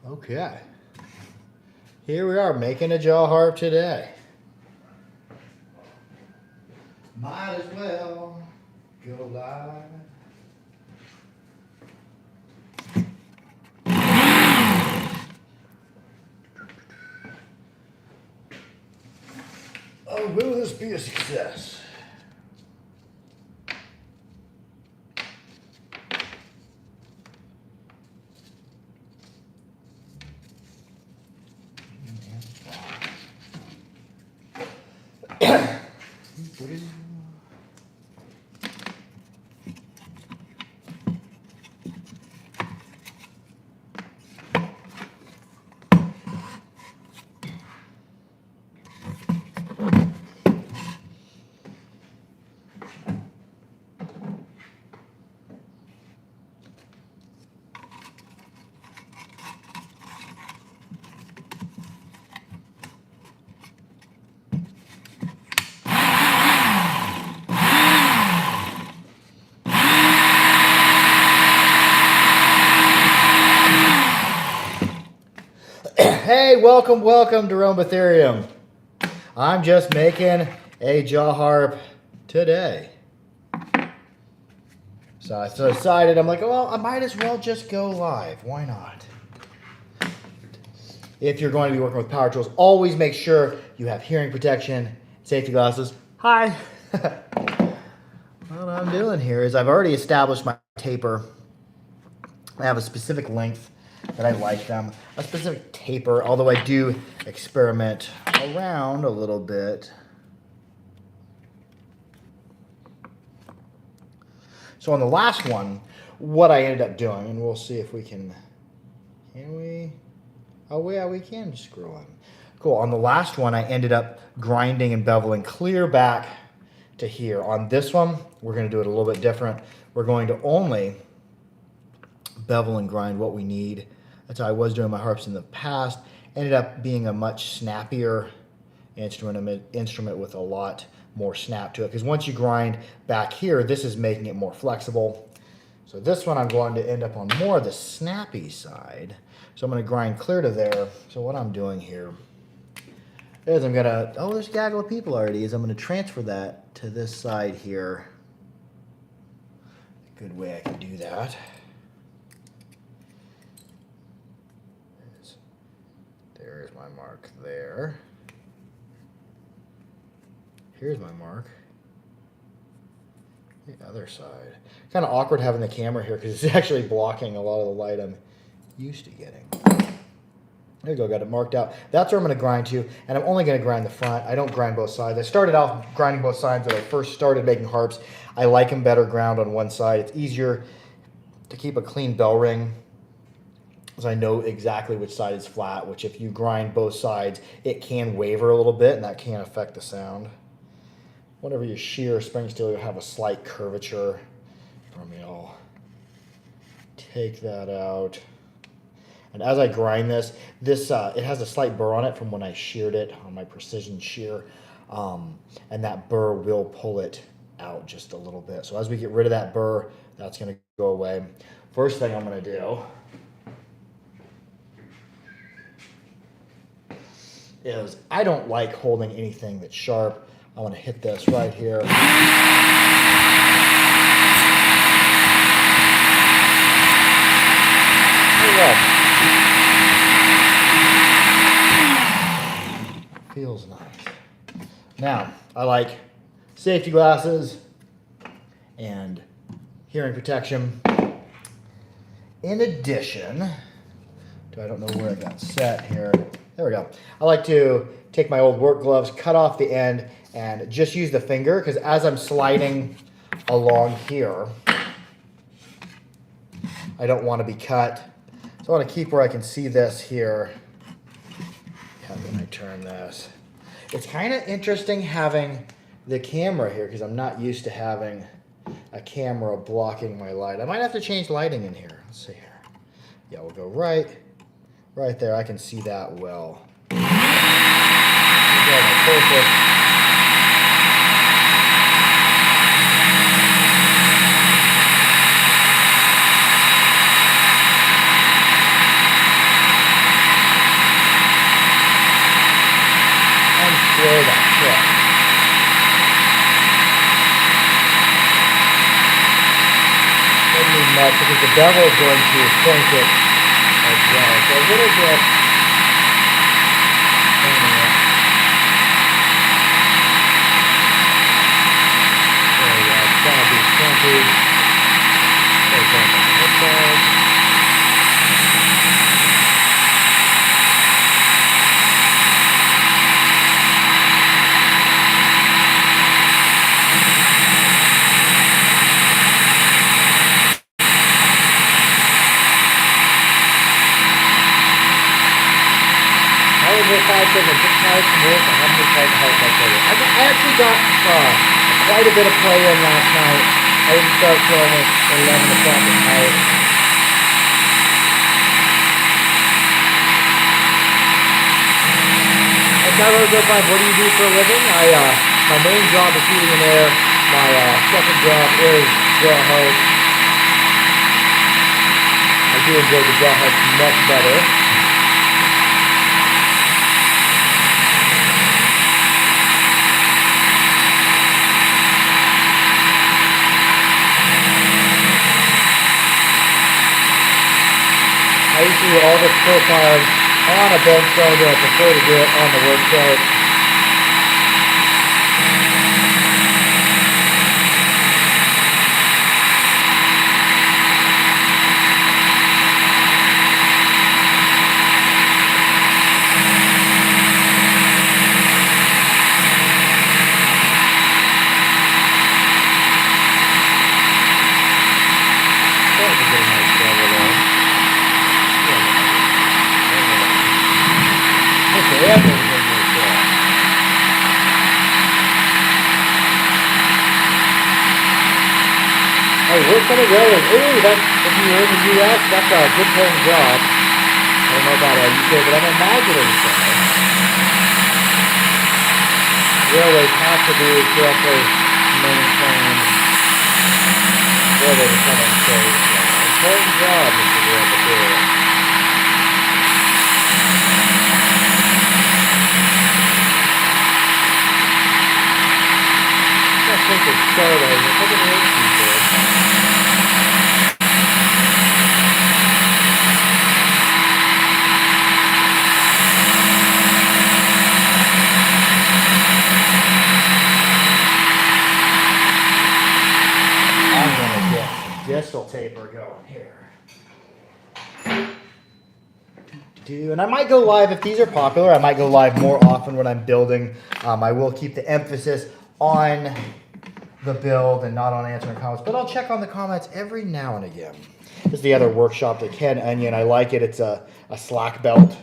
Okay. Here we are making a jaw harp today. Might as well go live. Oh, will this be a success? Hey, welcome to Rhombetherium. I'm just making a jaw harp today. So I decided, I'm like, well, I might as well just go live. Why not? If you're going to be working with power tools, always make sure you have hearing protection, safety glasses. Hi. What I'm doing here is I've already established my taper. I have a specific length that I like them, a specific taper, although I do experiment around a little bit. So on the last one, what I ended up doing, and we'll see if we can we? Oh yeah, we can screw in. Cool, on the last one, I ended up grinding and beveling clear back to here. On this one, we're gonna do it a little bit different. We're going to only bevel and grind what we need. That's how I was doing my harps in the past. Ended up being a much snappier instrument with a lot more snap to it. Because once you grind back here, this is making it more flexible. So this one I'm going to end up on more of the snappy side. So I'm going to grind clear to there. So what I'm doing here is I'm going to, oh, there's a gaggle of people already, is I'm going to transfer that to this side here. A good way I can do that. There's my mark there. Here's my mark. The other side. Kind of awkward having the camera here because it's actually blocking a lot of the light I'm used to getting. There you go, got it marked out. That's where I'm going to grind to, and I'm only going to grind the front. I don't grind both sides. I started off grinding both sides when I first started making harps. I like them better ground on one side. It's easier to keep a clean bell ring, because I know exactly which side is flat, which if you grind both sides, it can waver a little bit, and that can affect the sound. Whenever you shear spring steel, you'll have a slight curvature. I'll take that out. And as I grind this, it has a slight burr on it from when I sheared it on my precision shear. And that burr will pull it out just a little bit. So as we get rid of that burr, that's going to go away. First thing I'm going to do is I don't like holding anything that's sharp. I want to hit this right here. Feels nice. Now, I like safety glasses and hearing protection. In addition, I don't know where I got set here. There we go. I like to take my old work gloves, cut off the end, and just use the finger, because as I'm sliding along here, I don't want to be cut. So I want to keep where I can see this here. How can I turn this? It's kind of interesting having the camera here, because I'm not used to having a camera blocking my light. I might have to change lighting in here. Let's see here. Yeah, we'll go right there. I can see that well. Perfect. because the bevel is going to point it as well. So a little bit. There we go. It's going to be pointed. There's that on this side. I just tried some work. I haven't tried to help my player. I actually got quite a bit of play in last night. I didn't start till almost 11 o'clock at night. Hey, Tyler, what do you do for a living? My main job is heating and air. My second job is draw host. I do enjoy the draw host much better. I used to do all the profiles on a bench stone, but I prefer to do it on the work site. Hey, we're gonna go and ooh, that's if you're in the US, that's a good paying job. I don't know about UK, but I'm imagining so. Railways have to be correctly maintained or they become unsafe. Important job, Mr. Director. I think it's started. I think it is people. I'm gonna get the distal taper going here. And I might go live if these are popular. I might go live more often when I'm building. I will keep the emphasis on the build and not on answering comments, but I'll check on the comments every now and again. This is the other workshop, the Ken Onion. I like it. It's a slack belt.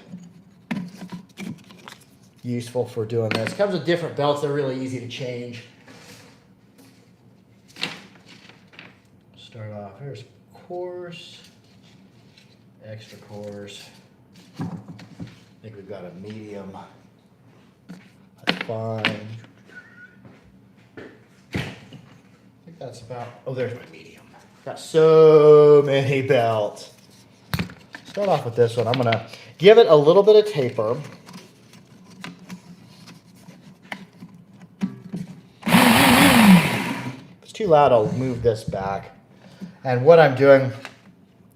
Useful for doing this. Comes with different belts. They're really easy to change. Start off. Here's coarse, extra coarse. I think we've got a medium. That's fine. That's about, oh, there's my medium. Got so many belts. Start off with this one. I'm going to give it a little bit of taper. If it's too loud, I'll move this back. And what I'm doing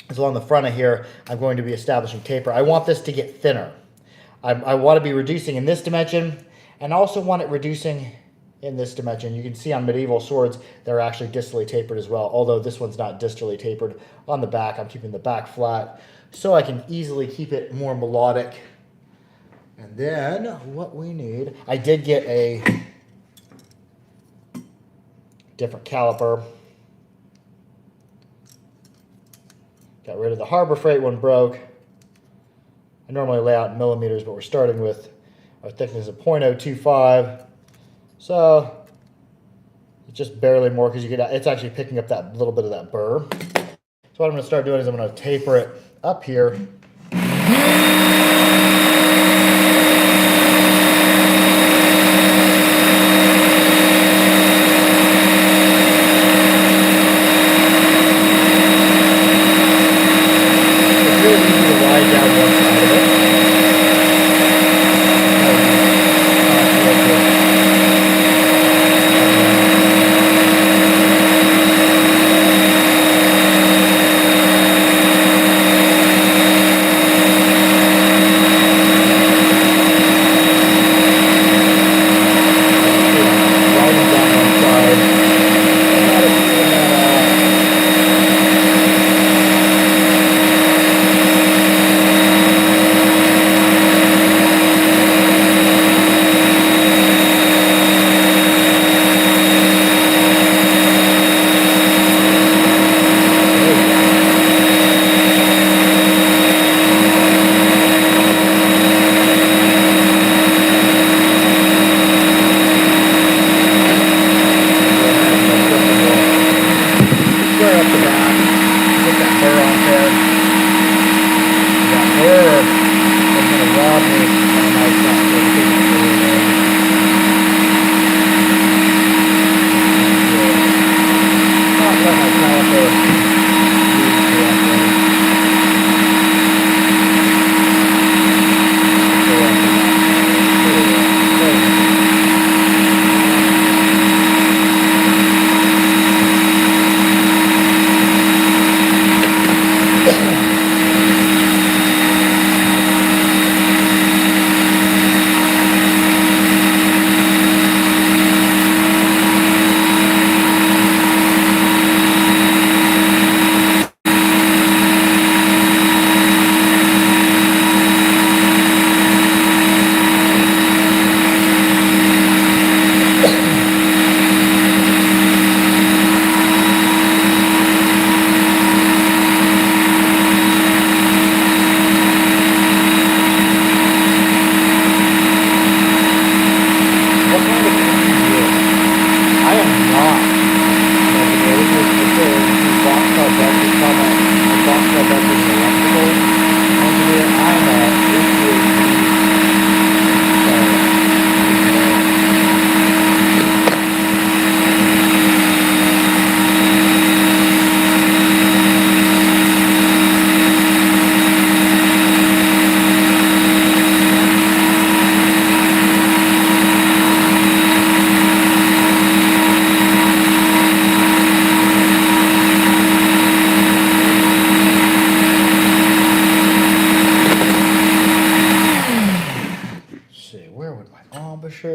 is along the front of here, I'm going to be establishing taper. I want this to get thinner. I want to be reducing in this dimension, and I also want it reducing in this dimension. You can see on medieval swords, they're actually distally tapered as well, although this one's not distally tapered. On the back, I'm keeping the back flat so I can easily keep it more melodic. And then what we need, I did get a different caliper. Got rid of the Harbor Freight one broke. I normally lay out in millimeters, but we're starting with our thickness of 0.025. So it's just barely more because you get it's actually picking up that little bit of that burr. So what I'm going to start doing is I'm going to taper it up here. It's really easy to ride down one side of it.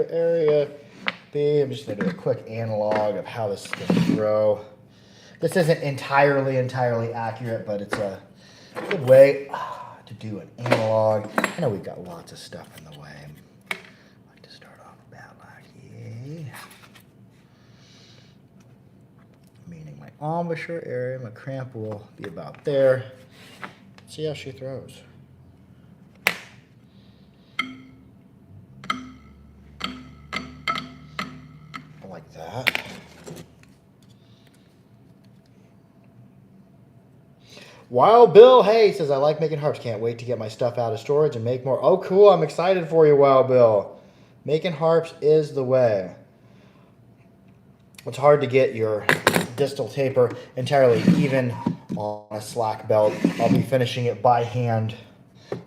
area be. I'm just going to do a quick analog of how this is going to throw. This isn't entirely accurate, but it's a good way to do an analog. I know we've got lots of stuff in the way. I like to start off about like here. Meaning my embouchure area, my cramp will be about there. See how she throws. Like that. Wild Bill, hey, says, I like making harps. Can't wait to get my stuff out of storage and make more. Oh, cool. I'm excited for you, Wild Bill. Making harps is the way. It's hard to get your distal taper entirely even on a slack belt. I'll be finishing it by hand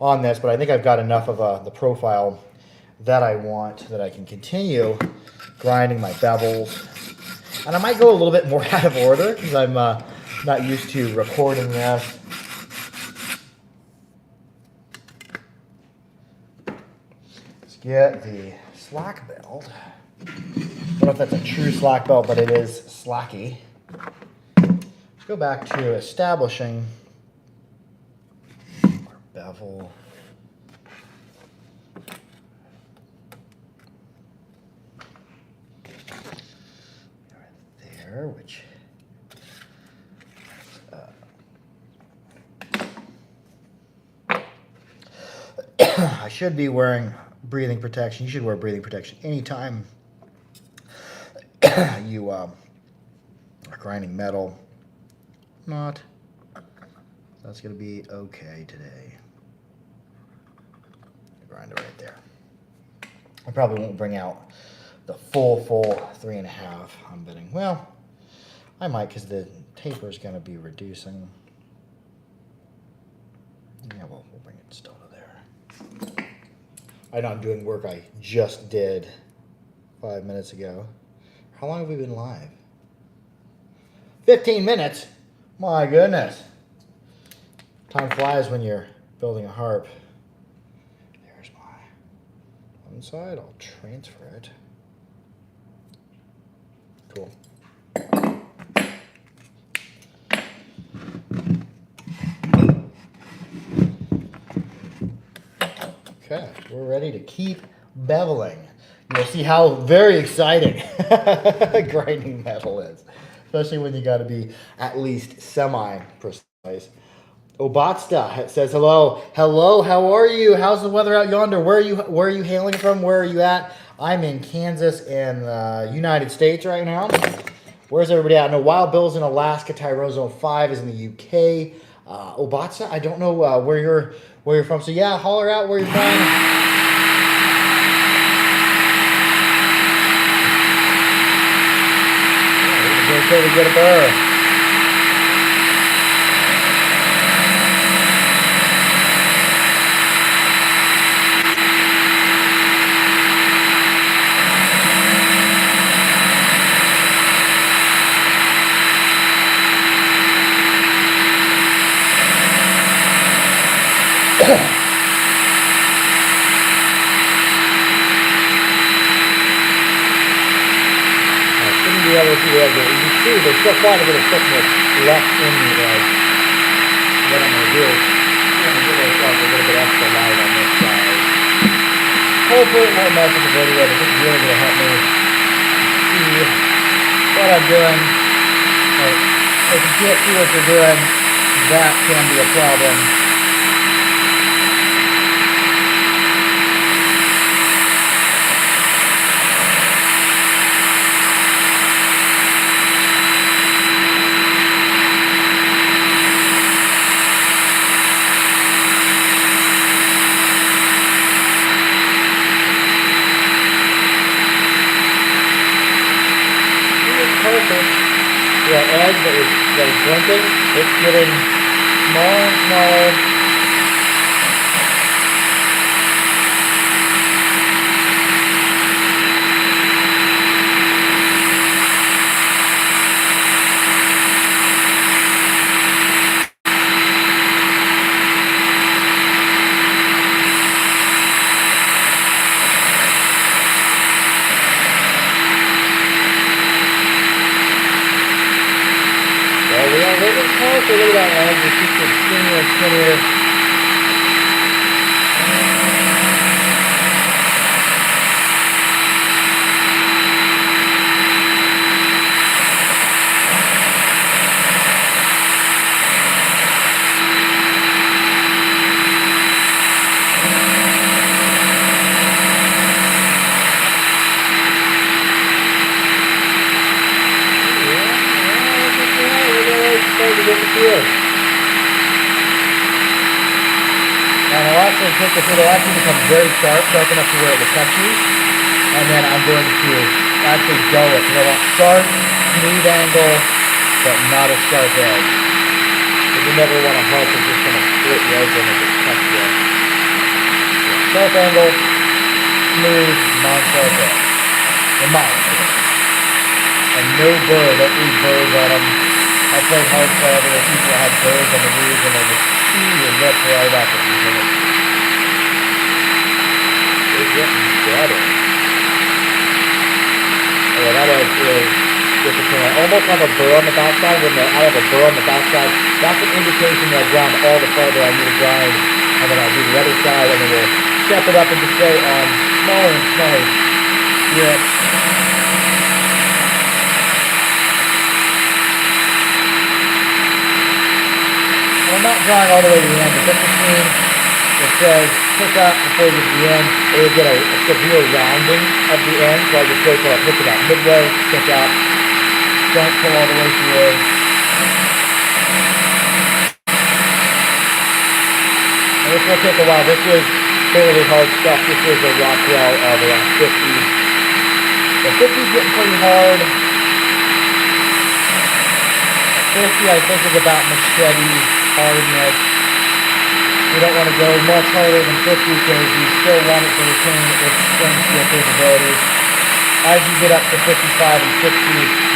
on this, but I think I've got enough of the profile that I want that I can continue grinding my bevels. And I might go a little bit more out of order because I'm not used to recording this. Let's get the slack belt. I don't know if that's a true slack belt, but it is slacky. Let's go back to establishing our bevel. Which I should be wearing breathing protection. You should wear breathing protection anytime you are grinding metal. Not. That's going to be okay today. Grind it right there. I probably won't bring out the full 3.5, I'm betting. Well, I might, because the taper is going to be reducing. Yeah, we'll bring it still to there. I know I'm doing work I just did 5 minutes ago. How long have we been live? 15 minutes? My goodness. Time flies when you're building a harp. There's my one side. I'll transfer it. Cool. Okay, we're ready to keep beveling. You'll see how very exciting grinding metal is, especially when you got to be at least semi-precise. Obatsta says hello. Hello, how are you? How's the weather out yonder? Where are you hailing from? Where are you at? I'm in Kansas in the United States right now. Where's everybody at? No, Wild Bill's in Alaska. Tyrone Zone 5 is in the UK. Obatsa, I don't know where you're from. So yeah, holler out where you're from. Okay to get a burr. You can see there's still quite a bit of thickness left in the what I'm going to do. I'm going to give myself a little bit extra light on this side. Hopefully it won't mess with the video, but this is really going to help me see what I'm doing. If you can't see what you're doing, that can be a problem. Yeah, edge that is blinking, it's getting smaller and smaller. skinnier. And I'll actually take this, it'll actually become very sharp enough to where it will touch you. And then I'm going to actually dull it, because I want sharp, smooth angle, but not a sharp edge. Because you never want to harp is just going to split the edge and it just cuts you off. Sharp angle, smooth, non-sharp edge. In my opinion. And no burr, don't leave burrs on them. I played harp forever where people had burrs on the reeds and they just chew your lip right up at you. They're getting better. Oh, that edge is disappearing. I almost have a burr on the backside. When I have a burr on the backside, that's an indication that I ground all the farther I need to grind. And then I'll do the other side and then we'll step it up and just go on smaller and smaller grips. I'm not drawing all the way to the end, but this machine, it says pick up before you get to the end. It will get a severe rounding of the end, so I just wait till I pick it out midway, pick out, don't pull all the way through. And this will take a while. This was fairly hard stuff. This was a Rockwell of around 50. The 50 is getting pretty hard. 50 I think is about machete hardness. You don't want to go much harder than 50 because you still want it to retain its strength steel capabilities. As you get up to 55 and 60,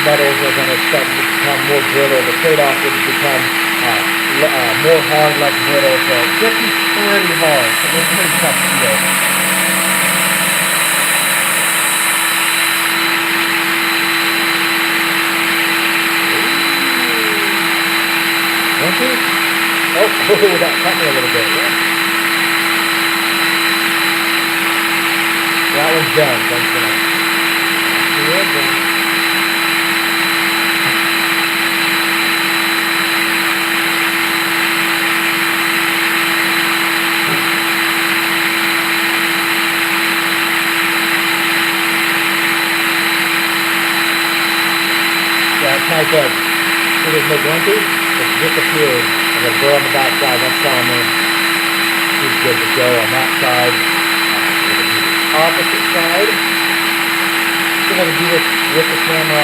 metals are going to start to become more brittle. The trade-off would become more hard, less brittle. So 50 is pretty hard. So it's pretty tough steel. Oh, that cut me a little bit, yeah. That one's done, thanks for that. Yeah, it's nice edge. So there's no blinky, it's disappeared. The burr on the back side, that's telling me he's good to go on that side. Opposite side. I'm going to do this with the camera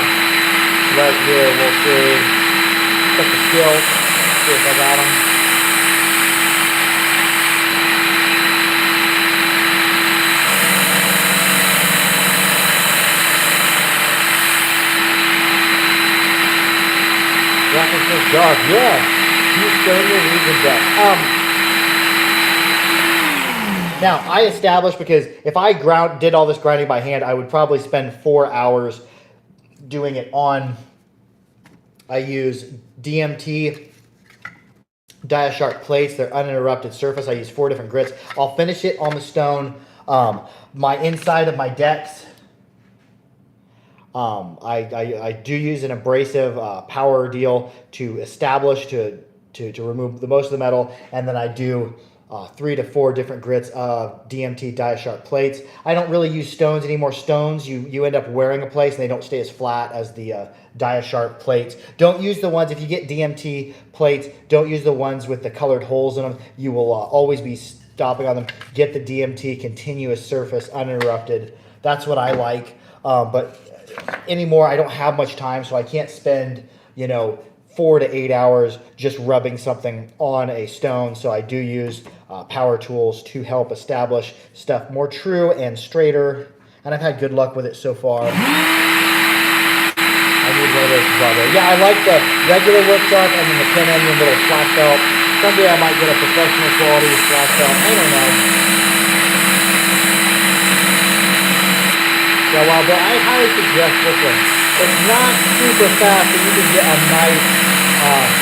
right here. We'll see. Check the skills. See if I got them. References dog, yeah. Now, I established, because if I did all this grinding by hand, I would probably spend 4 hours doing it on. I use DMT Dia-Sharp plates. They're uninterrupted surface. I use 4 different grits. I'll finish it on the stone. My inside of my decks, I do use an abrasive power deal to establish, to remove the most of the metal, and then I do 3 to 4 different grits of DMT Dia-Sharp plates. I don't really use stones anymore. Stones, you end up wearing a place and they don't stay as flat as the Dia-Sharp plates. Don't use the ones, if you get DMT plates, don't use the ones with the colored holes in them. You will always be stopping on them. Get the DMT continuous surface uninterrupted. That's what I like. But anymore, I don't have much time, so I can't spend, 4 to 8 hours just rubbing something on a stone. So I do use power tools to help establish stuff more true and straighter. And I've had good luck with it so far. I need one of those brother. Yeah, I like the regular work sharp and then the 10 onion little flash belt. Someday I might get a professional quality flash belt. I don't know. Yeah, well, but I highly suggest this one. It's not super fast, but you can get a nice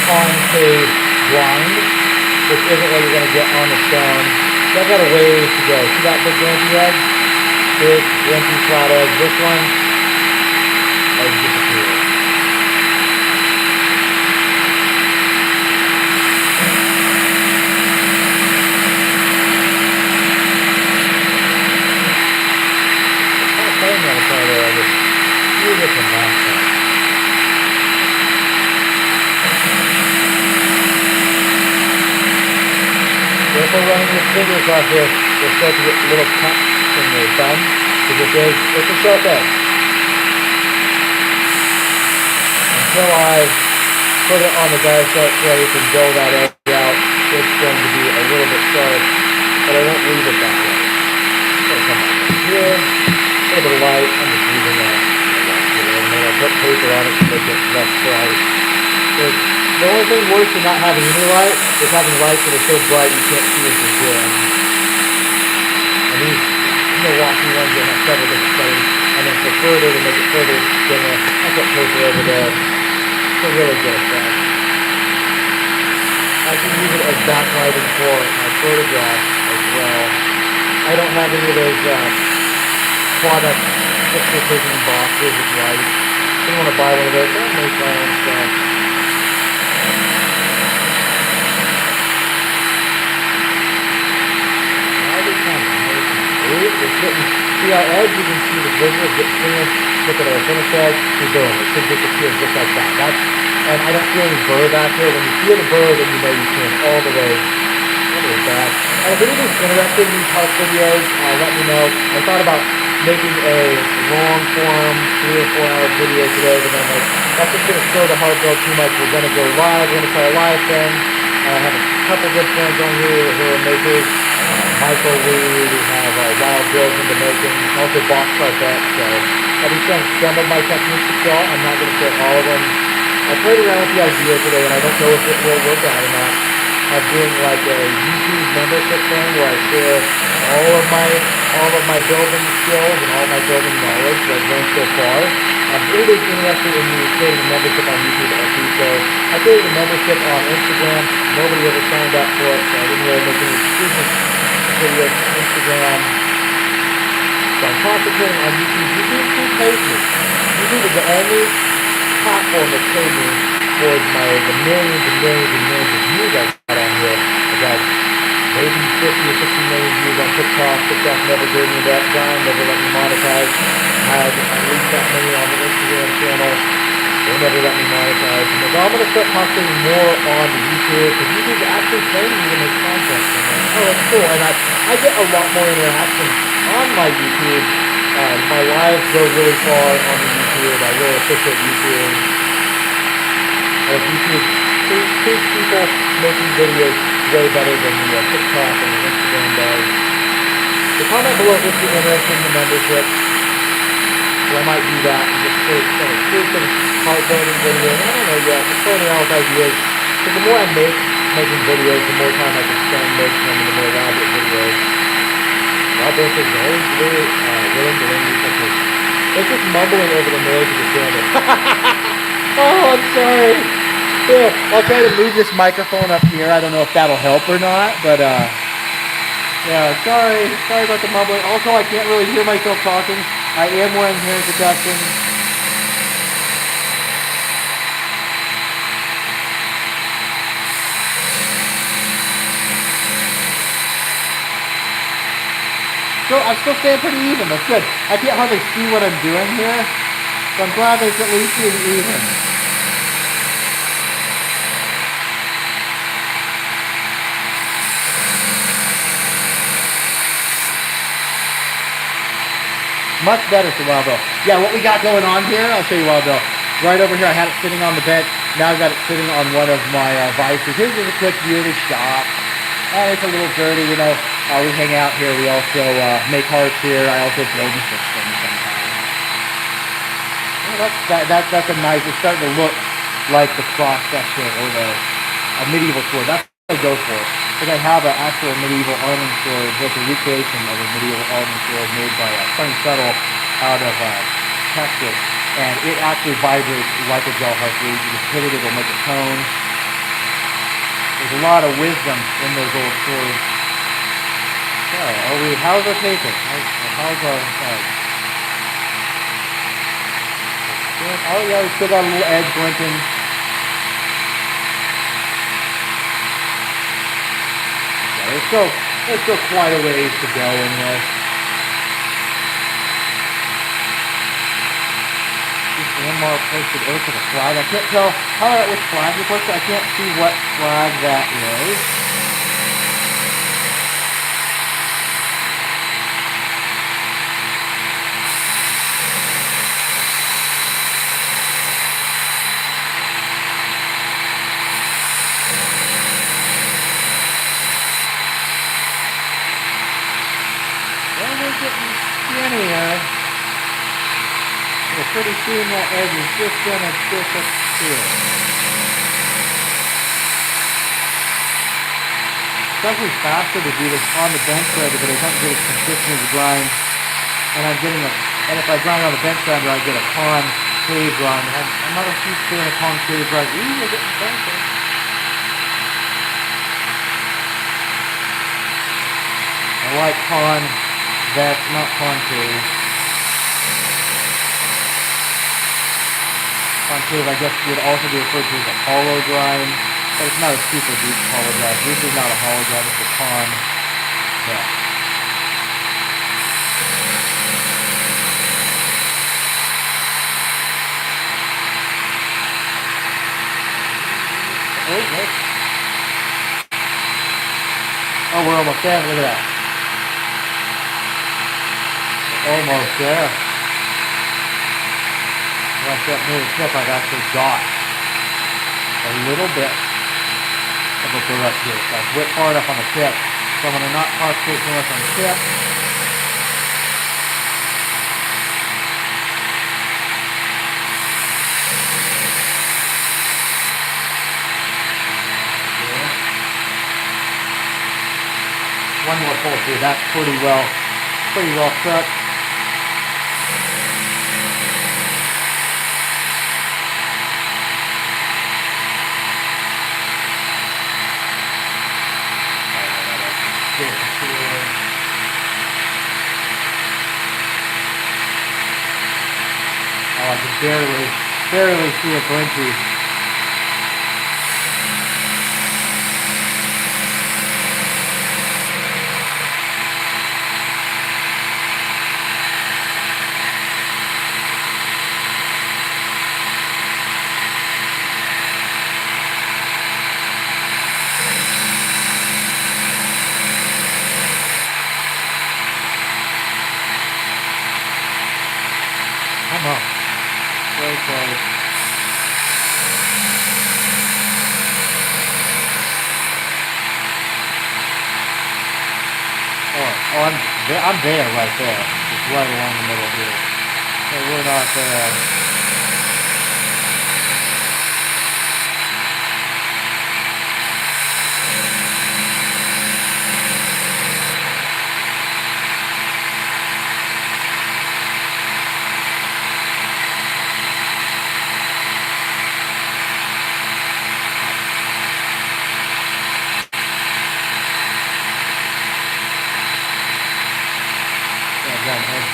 concave grind. which isn't what you're going to get on the stone. So I've got a ways to go. See that big glampy edge? Big glampy flat edge. This one has disappeared. I'm playing on the car there. I just use it from last time. So if we're running this finger across here, we'll start to get little cuts in the thumb, because it's a sharp edge. Until I put it on the die sharp plate and dull that edge out, it's going to be a little bit sharp, but I won't leave it that way. So I'll come back up here, a little bit of light, I'm just using that. And then I'll put paper on it to make it less bright. The only thing worse than not having any light is having lights that are so bright you can't see what you're doing. And these Milwaukee ones that have several different settings, and then for further, to make it further dimmer, I put paper over there. It's a really good effect. I can use it as backlighting for my photographs as well. I don't have any of those product picture-taking boxes with lights. I don't want to buy one of those, so I'll make my own stuff. See our edge, you can see the visual get finished. Look at our finish edge, and boom, it should disappear just like that. And I don't feel any burr back here. When you feel the burr, then you know you came all the way back. And if anybody's interested in these harp videos, let me know. I thought about making a long form 3 or 4 hour video today, but then I'm like, that's just going to slow the harp build too much. We're going to go live, we're going to try a live thing. I have a couple good friends on here who are makers. Michael Lee, we have Wild Bills in the making, also box carpet, so I'll be showing some of my techniques to y'all. I'm not going to show all of them. I played around with the idea today, and I don't know if it will work out or not, of doing like a YouTube membership thing where I share all of my building skills and all my building knowledge that I've learned so far. Anybody's interested in me creating a membership on YouTube, I'll do so. I created a membership on Instagram. Nobody ever signed up for it, so I didn't really make any exclusive videos on Instagram. So I'm concentrating on YouTube. YouTube pays me. YouTube is the only platform that paid me for the millions and millions and millions of views I've got on here. I've got maybe 50 or 60 million views on TikTok. TikTok never gave me that dime, never let me monetize. I had at least that many on the Instagram channel. They never let me monetize. And I'm going to start concentrating more on the YouTube, because YouTube is actually paying me to make content. And I'm like, oh, that's cool. And I get a lot more interaction on my YouTube. My lives go really far on the YouTube. I really appreciate YouTube. YouTube treats people making videos way better than the TikTok and the Instagram does. So comment below if you're interested in the membership. So I might do that and just create some exclusive harp building videos. I don't know yet. Just playing around with ideas. Because the more I making videos, the more time I can spend making them, and the more elaborate videos. Rob Benson is always very willing to learn new techniques. It's just mumbling over the noise of the camera. Oh, I'm sorry. Here, I'll try to move this microphone up here. I don't know if that'll help or not, but yeah, sorry about the mumbling. Also, I can't really hear myself talking. I am wearing hearing protection. So I'm still staying pretty even. That's good. I can't hardly see what I'm doing here, so I'm glad it's at least pretty even. Much better for Wild Bill. Yeah, what we got going on here, I'll show you Wild Bill. Right over here, I had it sitting on the bench. Now I've got it sitting on one of my vices. Here's just a quick view of the shop. It's a little dirty, you know. We hang out here. We also make harps here. I also build the systems sometimes. Well, that's a nice. It's starting to look like the cross section or a medieval sword. That's what I go for. Because I have an actual medieval arming sword, just a recreation of a medieval arming sword made by Sunny Subtle out of Texas, and it actually vibrates like a gel harp reed. You just hit it, it'll make a tone. There's a lot of wisdom in those old swords. So, how's our paper? How's our, oh yeah, we still got a little edge glinting. Yeah, there's still quite a ways to go in this. One more posted oak with a flag. I can't tell which flag you posted. I can't see what flag that is. Well, we're getting skinnier. Well, pretty soon that edge is just going to disappear. It's actually faster to do this on the bench grinder, but I don't get as consistent as a grind. And if I grind on the bench grinder, I get a concave grind. I'm not a huge fan of concave grind. Ooh, we're getting fancy. I like convex, not concave. Concave, I guess, would also be referred to as a hollow grind, but it's not a super deep hollow grind. This is not a hollow grind, it's a convex. Oh, we're almost there. Look at that. We're almost there. Once that near the tip, I've actually got a little bit of a burr up here. So I've whipped hard up on the tip. So I'm going to not concentrate too much on the tip. One more pull through. That's pretty well cooked. Oh, I can barely see it glinty. Come on. Very close. Oh, I'm there right there. Just right along the middle here. So we're not there.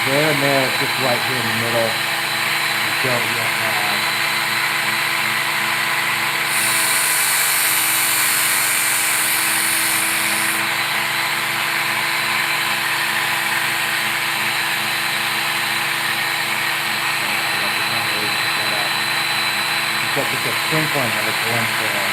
There and there, it's just right here in the middle. You don't yet have. It's just a sprinkling of its length there.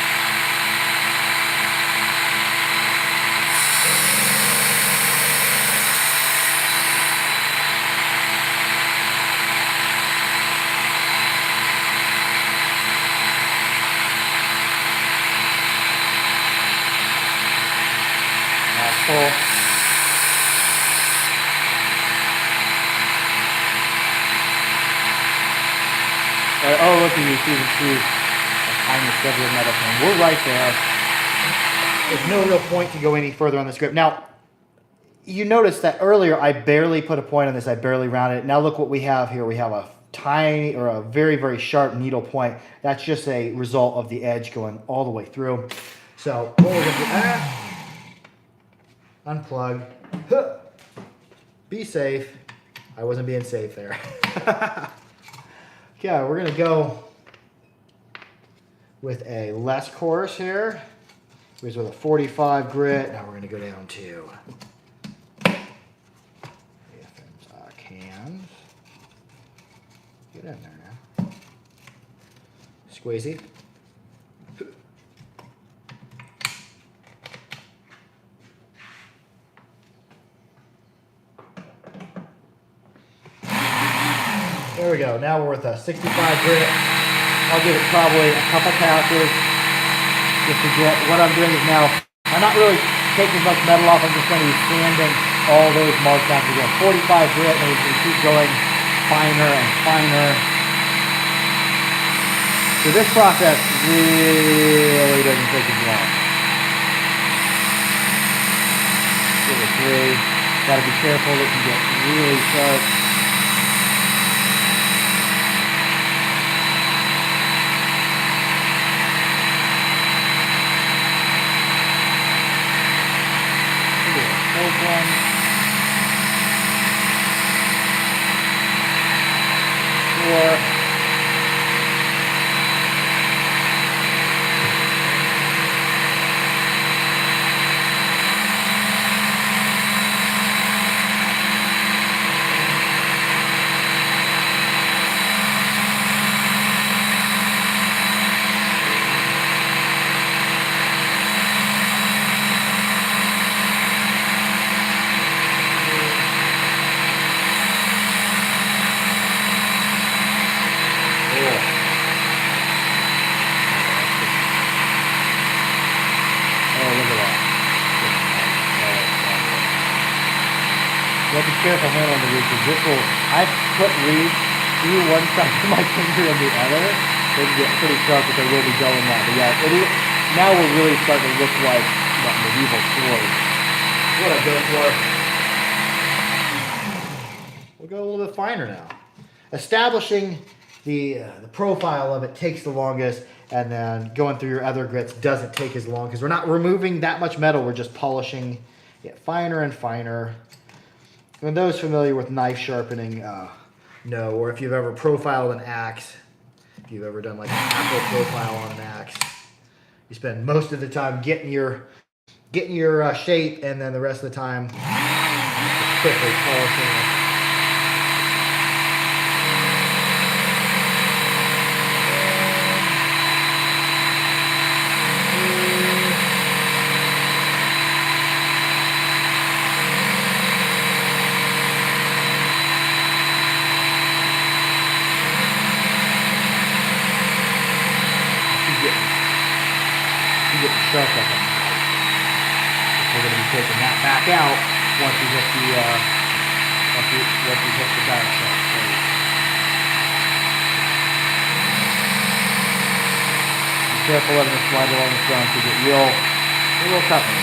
Oh, look at you, Season 2. A tiny sliver of metal thing. We're right there. There's no real point to go any further on this grip. Now, you noticed that earlier I barely put a point on this. I barely rounded it. Now look what we have here. We have a tiny or a very, very sharp needle point. That's just a result of the edge going all the way through. So what we're gonna do, unplug, huh, be safe. I wasn't being safe there. Okay, we're gonna go with a less coarse here. With a 45 grit. Now we're gonna go down to cans. Get in there now. Squeezy. There we go. Now we're with a 65 grit. I'll give it probably a couple passes just to get. What I'm doing is now, I'm not really taking as much metal off. I'm just going to be sanding all those marks out again. 45 grit, and we can keep going finer and finer. So this process really doesn't take as long. Give it 3. Got to be careful. It can get really sharp. Be careful handling the reed because this will. I've put reeds through one side of my finger and the other. They can get pretty sharp, but they will be going now. But yeah, it is, now we're really starting to look like medieval swords. What I go for. We'll go a little bit finer now. Establishing the profile of it takes the longest, and then going through your other grits doesn't take as long because we're not removing that much metal. We're just polishing it finer and finer. And those familiar with knife sharpening know, or if you've ever profiled an axe, if you've ever done like an apple profile on an axe, you spend most of the time getting your shape, and then the rest of the time just quickly polishing it. Sharp up on the knife. We're going to be taking that back out once we hit the dial sharp plate. Be careful letting it slide along the front because it will cut me.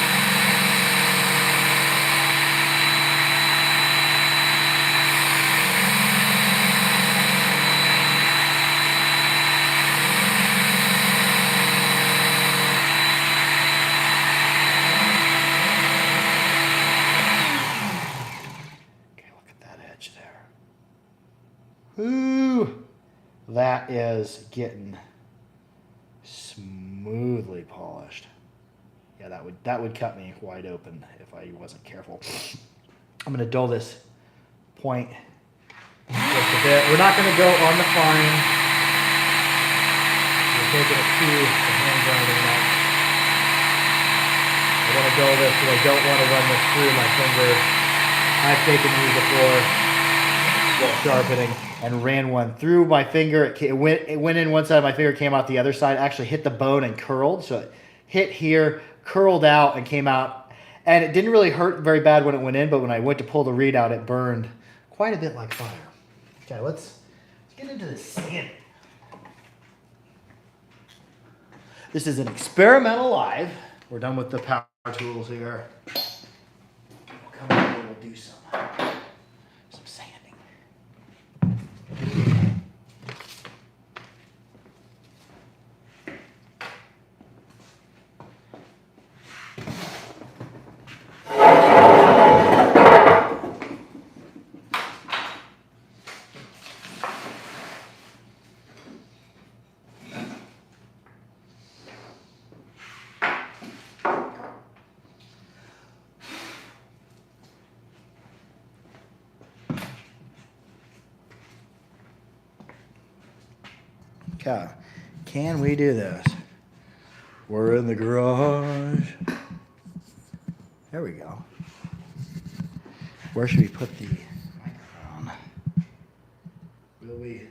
Ooh, that is getting smoothly polished. Yeah, that would cut me wide open if I wasn't careful. I'm going to dull this point just a bit. We're not going to go on the fine. We're taking it to the hand grinding neck. I want to dull this because I don't want to run this through my finger. I've taken these before while sharpening and ran one through my finger. It went in one side of my finger, came out the other side, actually hit the bone and curled. So it hit here, curled out, and came out. And it didn't really hurt very bad when it went in, but when I went to pull the reed out, it burned quite a bit like fire. Okay, let's get into this sand. This is an experimental live. We're done with the power tools here. We'll come in and we'll do some sanding. Can we do this? We're in the garage. There we go. Where should we put the microphone? Will we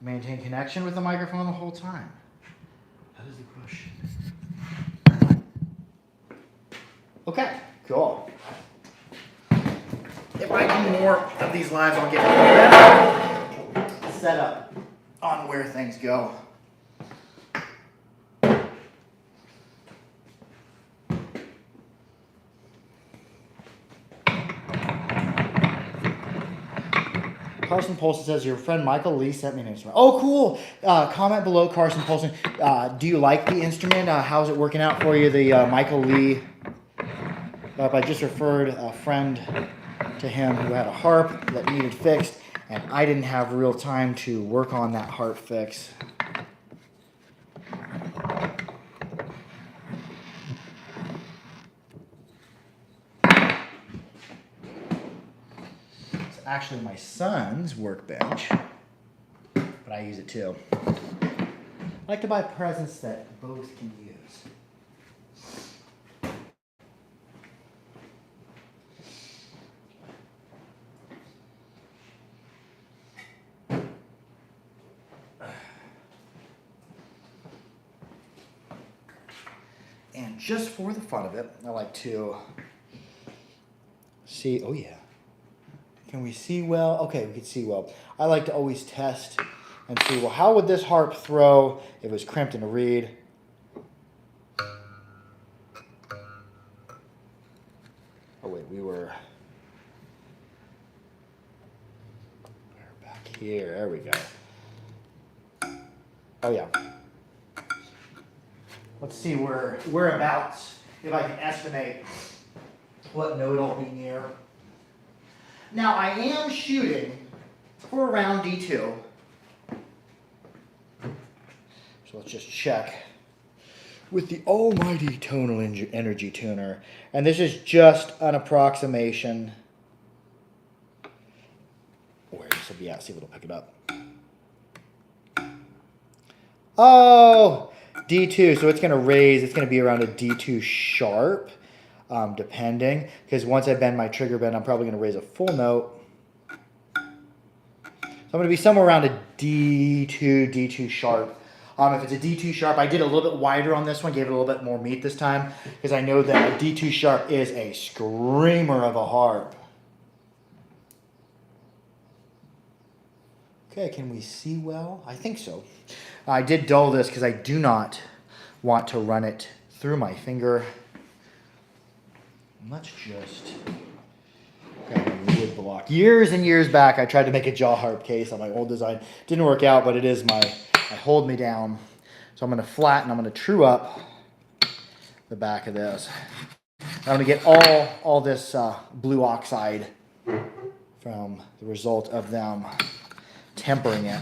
maintain connection with the microphone the whole time? That is the question. Okay, cool. If I do more of these lives, I'll get better set up on where things go. Carson Polson says, your friend Michael Lee sent me an instrument. Oh, cool. Comment below, Carson Polson. Do you like the instrument? How's it working out for you, the Michael Lee? I just referred a friend to him who had a harp that needed fixed, and I didn't have real time to work on that harp fix. Actually my son's workbench, but I use it too. I like to buy presents that both can use. And just for the fun of it, I like to see, oh yeah. Can we see well? Okay, we can see well. I like to always test and see, well, how would this harp throw if it was crimped in a reed? Oh wait, we're back here. There we go. Oh yeah. Let's see whereabouts, if I can estimate what note I'll be near. Now, I am shooting for around D2. So let's just check with the almighty tonal energy tuner. And this is just an approximation. Where this will be at, see if it'll pick it up. Oh, D2, so it's going to raise, it's going to be around a D2 sharp. Depending, because once I bend my trigger bend, I'm probably going to raise a full note. So I'm going to be somewhere around a D2 sharp. If it's a D2 sharp, I did a little bit wider on this one, gave it a little bit more meat this time, because I know that a D2 sharp is a screamer of a harp. Okay, can we see well? I think so. I did dull this because I do not want to run it through my finger. Let's just grab a wood block. Years and years back, I tried to make a jaw harp case on my old design. Didn't work out, but it is my hold me down. So I'm going to flatten, I'm going to true up the back of this. I'm going to get all this blue oxide from the result of them tempering it.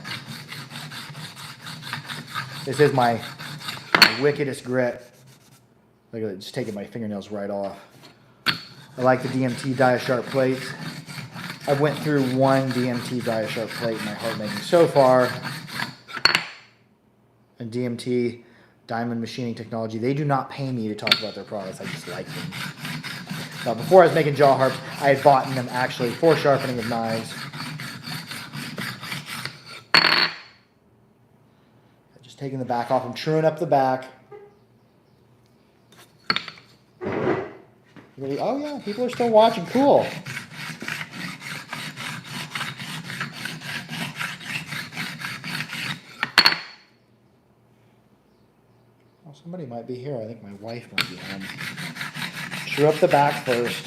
This is my wickedest grit. Look at it, just taking my fingernails right off. I like the DMT Diasharp plates. I've went through one DMT Diasharp plate in my harp making so far. And DMT, Diamond Machining Technology, they do not pay me to talk about their products. I just like them. Now, before I was making jaw harps, I had bought them actually for sharpening of knives. Just taking the back off. I'm truing up the back. Oh yeah, people are still watching. Cool. Oh, somebody might be here. I think my wife might be home. True up the back first.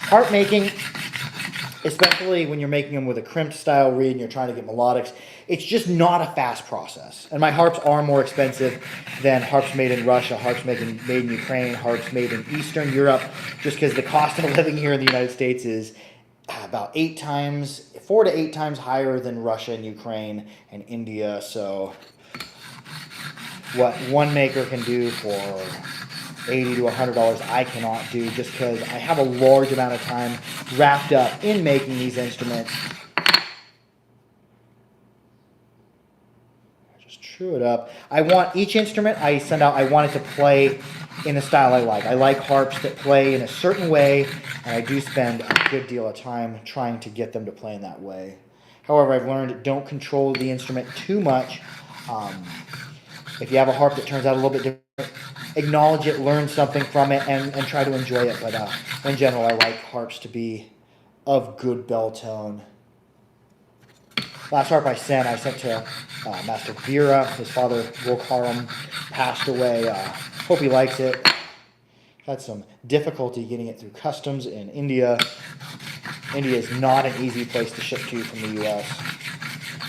Harp making, especially when you're making them with a crimped style reed and you're trying to get melodics, it's just not a fast process. And my harps are more expensive than harps made in Russia, harps made in Ukraine, harps made in Eastern Europe, just because the cost of living here in the United States is about 4 to 8 times higher than Russia and Ukraine and India. So what one maker can do for $80 to $100, I cannot do, just because I have a large amount of time wrapped up in making these instruments. True it up. I want each instrument I send out, I want it to play in a style I like. I like harps that play in a certain way, and I do spend a good deal of time trying to get them to play in that way. However, I've learned don't control the instrument too much. If you have a harp that turns out a little bit different, acknowledge it, learn something from it, and try to enjoy it. But in general, I like harps to be of good bell tone. Last harp I sent to Master Vera. His father, Wolfharam, passed away. Hope he likes it. Had some difficulty getting it through customs in India. India is not an easy place to ship to from the U.S.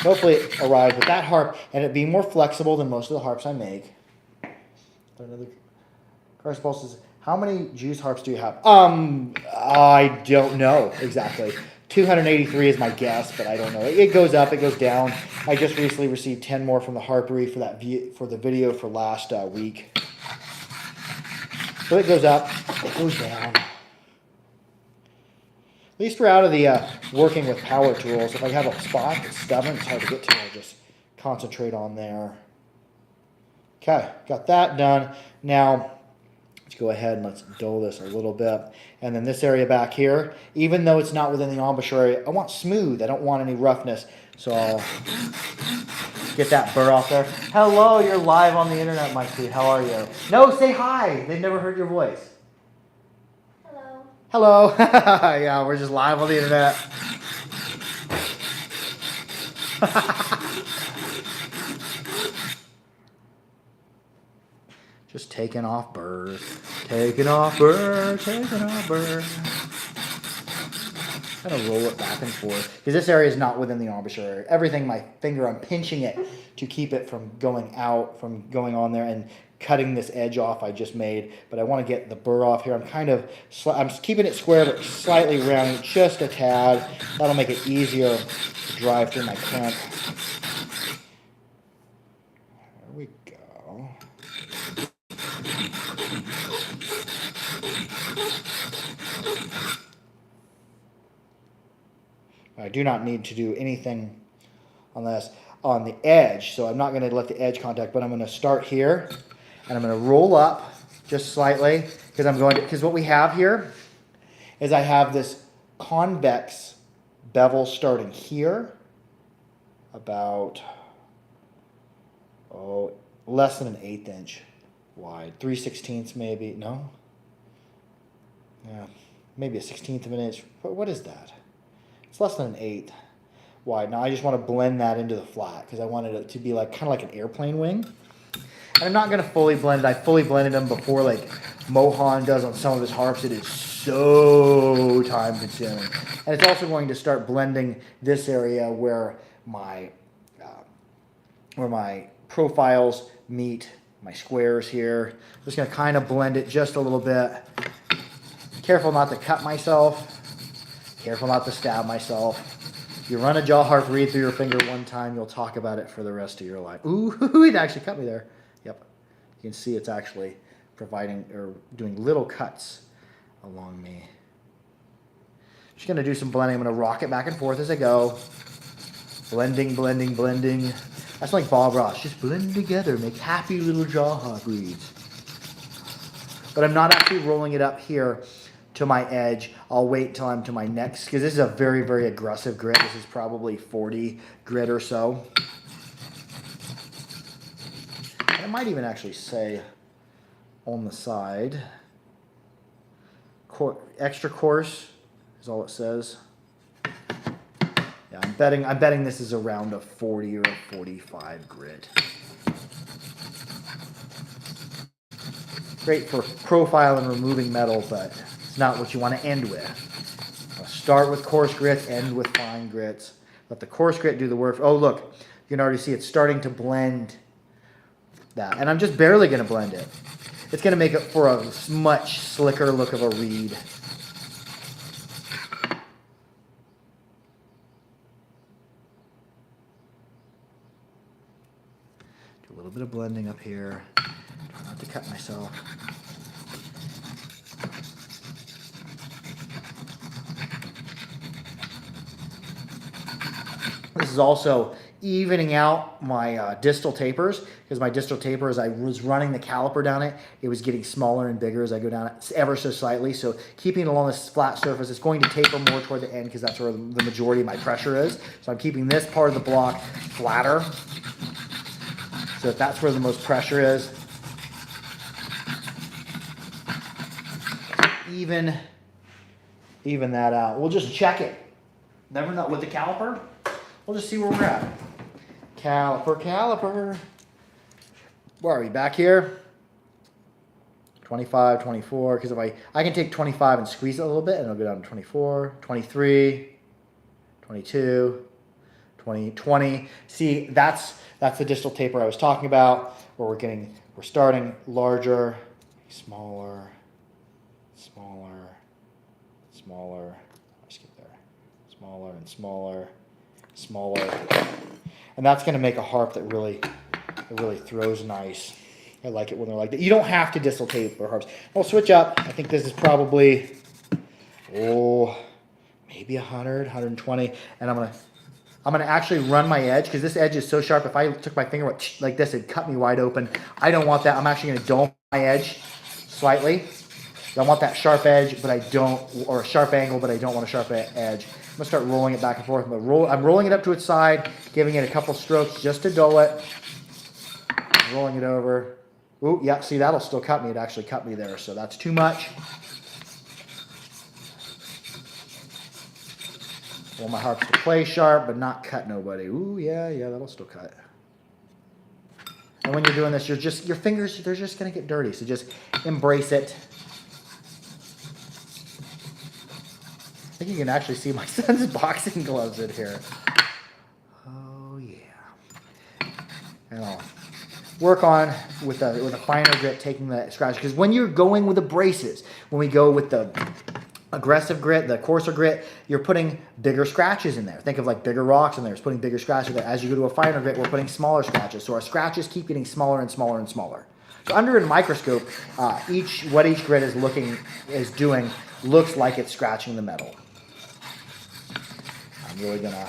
Hopefully it arrived with that harp, and it being more flexible than most of the harps I make. Another correspondent says, how many Jews harps do you have? I don't know exactly. 283 is my guess, but I don't know. It goes up, it goes down. I just recently received 10 more from the harpery for the video for last week. So it goes up, it goes down. At least we're out of the working with power tools. If I have a spot that's stubborn, it's hard to get to, I'll just concentrate on there. Okay, got that done. Now, let's go ahead and let's dull this a little bit. And then this area back here, even though it's not within the embouchure area, I want smooth. I don't want any roughness. So I'll get that burr off there. Hello, you're live on the internet, my sweet. How are you? No, say hi. They've never heard your voice. Hello. Hello. Yeah, we're just live on the internet. Just taking off burrs. Taking off burrs. Taking off burrs. Kind of roll it back and forth. Because this area is not within the embouchure area. Everything, my finger, I'm pinching it to keep it from going out, from going on there and cutting this edge off I just made. But I want to get the burr off here. I'm keeping it square, but slightly rounding just a tad. That'll make it easier to drive through my crimp. There we go. I do not need to do anything on this on the edge, so I'm not going to let the edge contact, but I'm going to start here, and I'm going to roll up just slightly, because what we have here is I have this convex bevel starting here, about less than an 1/8 inch wide, 3/16 maybe, no? Yeah, maybe a 1/16 of an inch. What is that? It's less than an 1/8 wide. Now I just want to blend that into the flat because I wanted it to be like kind of like an airplane wing. And I'm not going to fully blend it. I fully blended them before, like Mohan does on some of his harps. It is so time consuming. And it's also going to start blending this area where my profiles meet my squares here. I'm just going to kind of blend it just a little bit. Careful not to cut myself. Careful not to stab myself. If you run a jaw harp reed through your finger one time, you'll talk about it for the rest of your life. Ooh, it actually cut me there. Yep. You can see it's actually providing or doing little cuts along me. Just going to do some blending. I'm going to rock it back and forth as I go. Blending, blending, blending. That's like Bob Ross. Just blend together. Make happy little jaw harp reeds. But I'm not actually rolling it up here to my edge. I'll wait till I'm to my next, because this is a very, very aggressive grit. This is probably 40 grit or so. And I might even actually say on the side, extra coarse is all it says. Yeah, I'm betting this is around a 40 or a 45 grit. Great for profile and removing metal, but it's not what you want to end with. Start with coarse grits, end with fine grits. Let the coarse grit do the work. Oh, look, you can already see it's starting to blend that. And I'm just barely going to blend it. It's going to make it for a much slicker look of a reed. Do a little bit of blending up here. Try not to cut myself. This is also evening out my distal tapers, because my distal taper, as I was running the caliper down it, it was getting smaller and bigger as I go down it ever so slightly. So keeping it along this flat surface, it's going to taper more toward the end because that's where the majority of my pressure is. So I'm keeping this part of the block flatter. So if that's where the most pressure is, even that out. We'll just check it. Never know with the caliper. We'll just see where we're at. Caliper. Where are we? Back here? 25, 24. Because if I can take 25 and squeeze it a little bit, and it'll go down to 24, 23, 22, 20. See, that's the distal taper I was talking about, where we're starting larger, smaller. I skip there. Smaller and smaller. And that's going to make a harp that really throws nice. I like it when they're like that. You don't have to distal taper harps. We'll switch up. I think this is probably, maybe 100, 120. And I'm gonna actually run my edge, because this edge is so sharp. If I took my finger like this, it'd cut me wide open. I don't want that. I'm actually gonna dome my edge slightly. I want that sharp edge, but or a sharp angle, but I don't want a sharp edge. I'm gonna start rolling it back and forth. I'm rolling it up to its side, giving it a couple strokes just to dull it. Rolling it over. Ooh, yeah, see, that'll still cut me. It actually cut me there, so that's too much. I want my harps to play sharp, but not cut nobody. Ooh, yeah, that'll still cut. And when you're doing this, your fingers, they're just gonna get dirty, so just embrace it. I think you can actually see my son's boxing gloves in here. Oh yeah. And I'll work on with a finer grit, taking the scratch, because when you're going with the braces, when we go with the aggressive grit, the coarser grit, you're putting bigger scratches in there. Think of like bigger rocks in there. It's putting bigger scratches there. As you go to a finer grit, we're putting smaller scratches. So our scratches keep getting smaller and smaller and smaller. So under a microscope, what each grit is doing looks like it's scratching the metal. I'm really gonna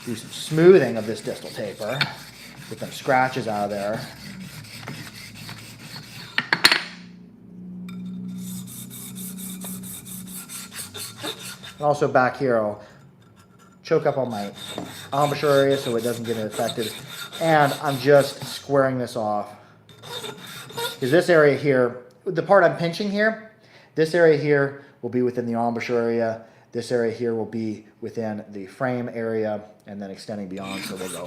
do some smoothing of this distal taper, get them scratches out of there. And also back here, I'll choke up on my embouchure area so it doesn't get infected. And I'm just squaring this off. Because this area here, the part I'm pinching here, this area here will be within the embouchure area. This area here will be within the frame area, and then extending beyond, so we'll go.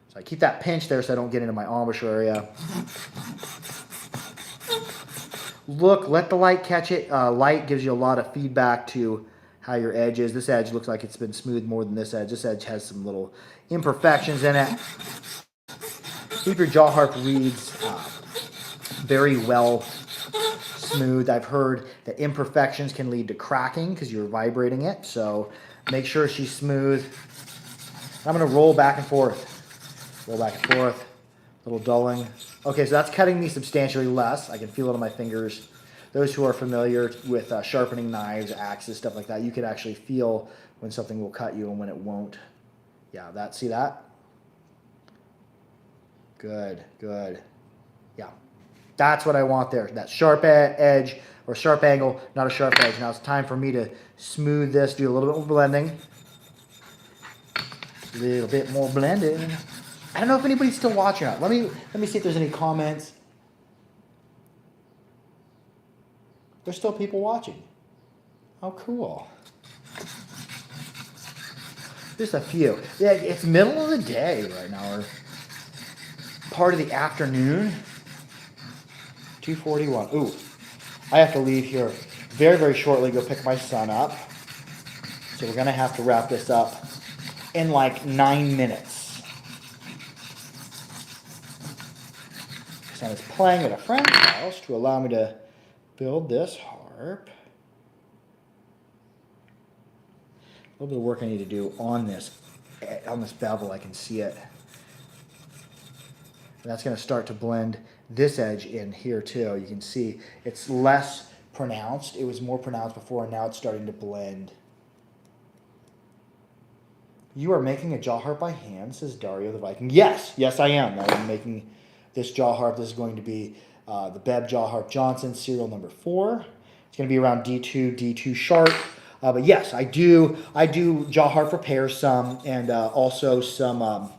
So I keep that pinch there so I don't get into my embouchure area. Look, let the light catch it. Light gives you a lot of feedback to how your edge is. This edge looks like it's been smoothed more than this edge. This edge has some little imperfections in it. Keep your jaw harp reeds very well smooth. I've heard that imperfections can lead to cracking because you're vibrating it. So make sure she's smooth. I'm going to roll back and forth. Roll back and forth. Little dulling. Okay, so that's cutting me substantially less. I can feel it on my fingers. Those who are familiar with sharpening knives, axes, stuff like that, you can actually feel when something will cut you and when it won't. Yeah, see that? Good. Yeah, that's what I want there. That sharp edge or sharp angle, not a sharp edge. Now it's time for me to smooth this, do a little bit more blending. A little bit more blending. I don't know if anybody's still watching or not. Let me see if there's any comments. There's still people watching. Oh, cool. Just a few. Yeah, it's middle of the day right now, or part of the afternoon. 2:41. Ooh, I have to leave here very, very shortly, go pick my son up. So we're going to have to wrap this up in like 9 minutes. I was playing at a friend's house to allow me to build this harp. A little bit of work I need to do on this bevel. I can see it. And that's going to start to blend this edge in here too. You can see it's less pronounced. It was more pronounced before, and now it's starting to blend. You are making a jaw harp by hand, says Dario the Viking. Yes, I am. I'm making this jaw harp. This is going to be the Beb Jaw Harp Johnson, serial number 4. It's going to be around D2 sharp. But yes, I do jaw harp repairs some, and also some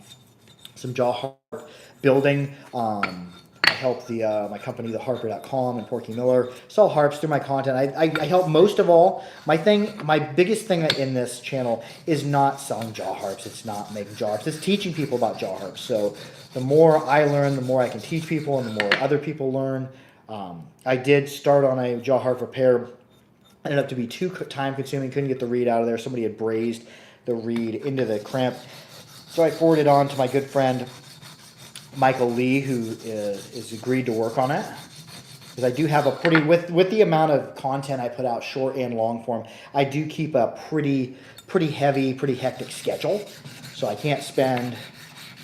jaw harp building. I help my company, theharper.com, and Porky Miller sell harps through my content. I help most of all. My biggest thing in this channel is not selling jaw harps. It's not making jaw harps. It's teaching people about jaw harps. So the more I learn, the more I can teach people, and the more other people learn. I did start on a jaw harp repair. Ended up to be too time consuming. Couldn't get the reed out of there. Somebody had brazed the reed into the crimp. So I forwarded on to my good friend Michael Lee, who is agreed to work on it. Because I do have a pretty, with the amount of content I put out, short and long form, I do keep a pretty heavy, pretty hectic schedule. So I can't spend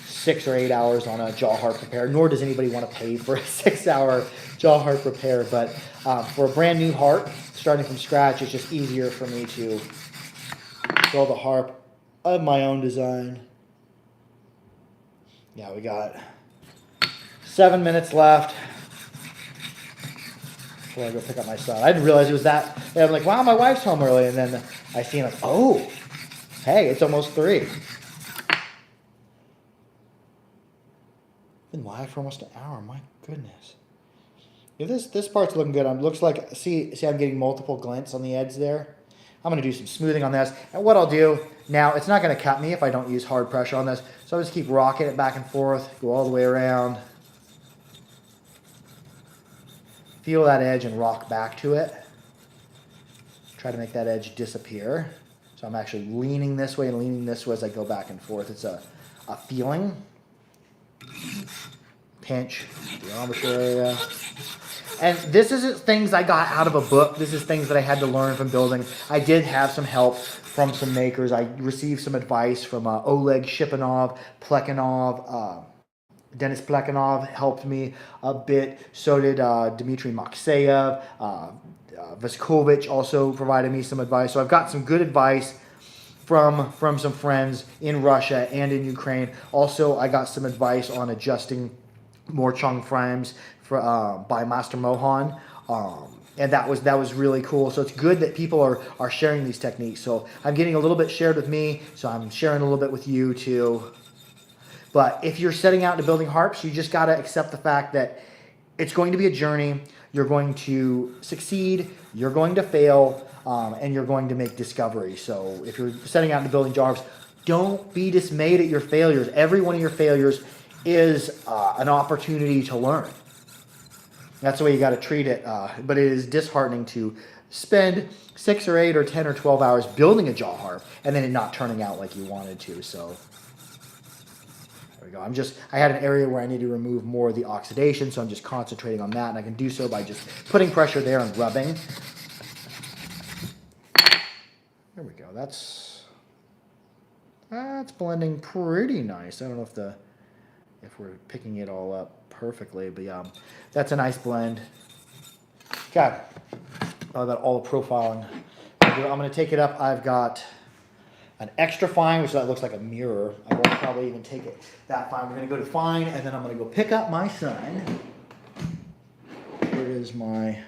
6 or 8 hours on a jaw harp repair, nor does anybody want to pay for a 6-hour jaw harp repair. But for a brand new harp, starting from scratch, it's just easier for me to build a harp of my own design. Yeah, we got 7 minutes left before I go pick up my son. I didn't realize it was that. And I'm like, wow, my wife's home early. And then I see him like, oh, hey, it's almost 3. Been live for almost an hour. My goodness. If this part's looking good. Looks like, see I'm getting multiple glints on the edge there. I'm going to do some smoothing on this. And what I'll do now, it's not going to cut me if I don't use hard pressure on this. So I'll just keep rocking it back and forth, go all the way around. Feel that edge and rock back to it. Try to make that edge disappear. So I'm actually leaning this way and leaning this way as I go back and forth. It's a feeling. Pinch the embouchure area. And this isn't things I got out of a book. This is things that I had to learn from building. I did have some help from some makers. I received some advice from Oleg Shipanov, Plekhanov. Denis Plekhanov helped me a bit. So did Dmitry Makseyev. Veskovich also provided me some advice. So I've got some good advice from some friends in Russia and in Ukraine. Also, I got some advice on adjusting more chung frames by Master Mohan. And that was really cool. So it's good that people are sharing these techniques. So I'm getting a little bit shared with me, so I'm sharing a little bit with you too. But if you're setting out to building harps, you just got to accept the fact that it's going to be a journey. You're going to succeed, you're going to fail, and you're going to make discoveries. So if you're setting out to building jaw harps, don't be dismayed at your failures. Every one of your failures is an opportunity to learn. That's the way you got to treat it. But it is disheartening to spend 6 or 8 or 10 or 12 hours building a jaw harp and then it not turning out like you wanted to. So there we go. I had an area where I need to remove more of the oxidation, so I'm just concentrating on that, and I can do so by just putting pressure there and rubbing. There we go. That's blending pretty nice. I don't know if we're picking it all up perfectly, but yeah, that's a nice blend. Okay, I've got all the profiling. I'm going to take it up. I've got an extra fine, which that looks like a mirror. I won't probably even take it that fine. We're going to go to fine, and then I'm going to go pick up my son. Where is my...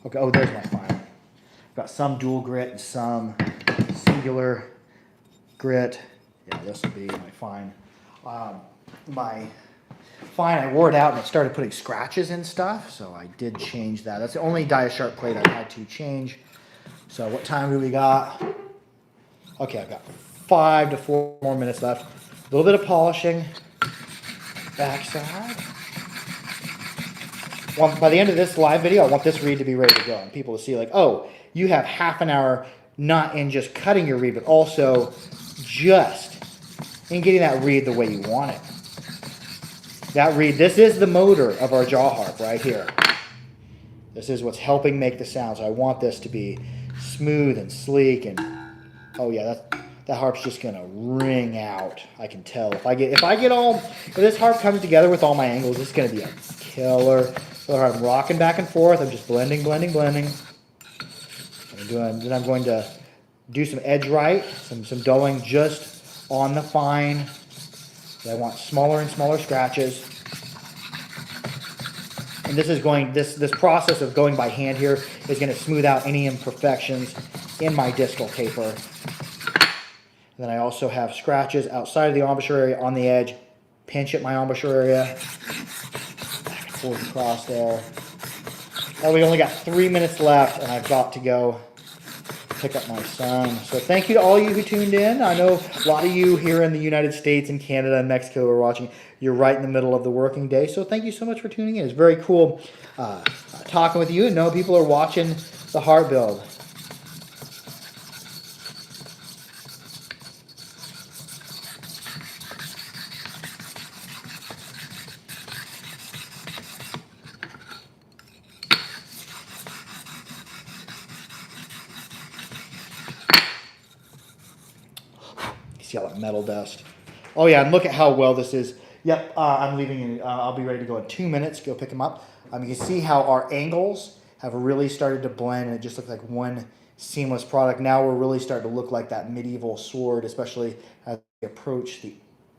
Okay, oh, there's my fine. I've got some dual grit and some singular grit. Yeah, this will be my fine. My fine, I wore it out and it started putting scratches in stuff, so I did change that. That's the only dia-sharp plate I had to change. So what time do we got? Okay, I've got 5 to 4 more minutes left. A little bit of polishing. Backside. Well, by the end of this live video, I want this reed to be ready to go. And people to see like, oh, you have half an hour not in just cutting your reed, but also just in getting that reed the way you want it. That reed, this is the motor of our jaw harp right here. This is what's helping make the sound. So I want this to be smooth and sleek, and oh yeah, that harp's just gonna ring out. I can tell if this harp comes together with all my angles, it's gonna be a killer. So I'm rocking back and forth. I'm just blending. I'm Then I'm going to do some edge right, some dulling just on the fine. I want smaller and smaller scratches. And this process of going by hand here is going to smooth out any imperfections in my distal taper. And then I also have scratches outside of the embouchure area on the edge. Pinch at my embouchure area. Back and forth across there. Now we only got 3 minutes left, and I've got to go pick up my son. So thank you to all you who tuned in. I know a lot of you here in the United States and Canada and Mexico are watching. You're right in the middle of the working day. So thank you so much for tuning in. It's very cool talking with you and know people are watching the harp build. See all that metal dust. Oh yeah, and look at how well this is. Yep, I'm leaving. I'll be ready to go in 2 minutes. Go pick them up. You can see how our angles have really started to blend, and it just looks like one seamless product. Now we're really starting to look like that medieval sword, especially as we approach the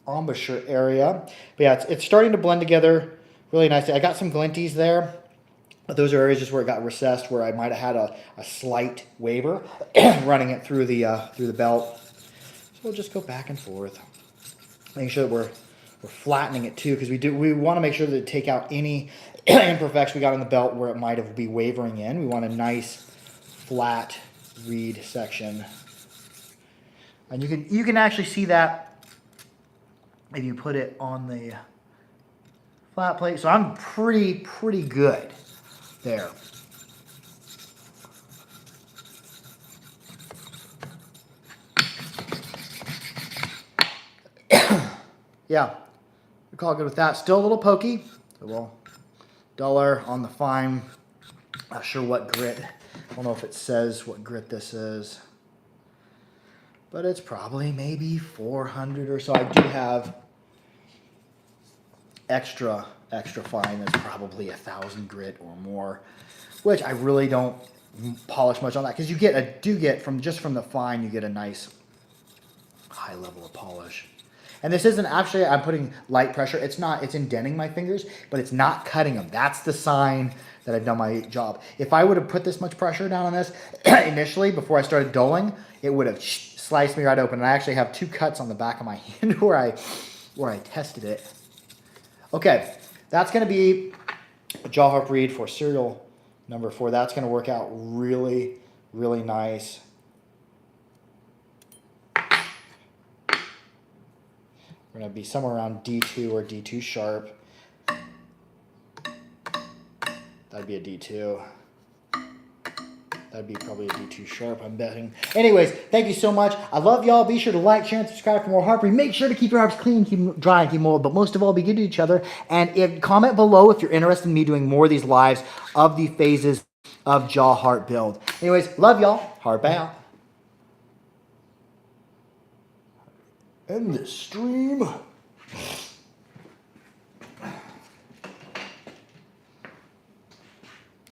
embouchure area. But yeah, it's starting to blend together really nicely. I got some glinties there. But those are areas just where it got recessed, where I might have had a slight waver running it through the belt. We'll just go back and forth, making sure that we're flattening it too, because we want to make sure that take out any imperfections we got on the belt where it might have be wavering in. We want a nice flat reed section, and you can actually see that if you put it on the flat plate. So I'm pretty good there. Yeah, we call it good with that. Still a little pokey, so we'll duller on the fine. Not sure what grit. I don't know if it says what grit this is, but it's probably maybe 400 or so. I do have extra fine that's probably 1,000 grit or more, which I really don't polish much on that, because you get from the fine, you get a nice high level of polish. And this isn't actually, I'm putting light pressure. It's indenting my fingers, but it's not cutting them. That's the sign that I've done my job. If I would have put this much pressure down on this initially before I started dulling, it would have sliced me right open. And I actually have 2 cuts on the back of my hand where I tested it. Okay, that's going to be a jaw harp reed for serial number 4. That's going to work out really, really nice. We're going to be somewhere around D2 or D2 sharp. That'd be a D2. That'd be probably a D2 sharp, I'm betting. Anyways, thank you so much. I love y'all. Be sure to like, share, and subscribe for more harpery. Make sure to keep your harps clean, keep them dry, and keep them old. But most of all, be good to each other. And comment below if you're interested in me doing more of these lives of the phases of jaw harp build. Anyways, love y'all. Harp out. End this stream.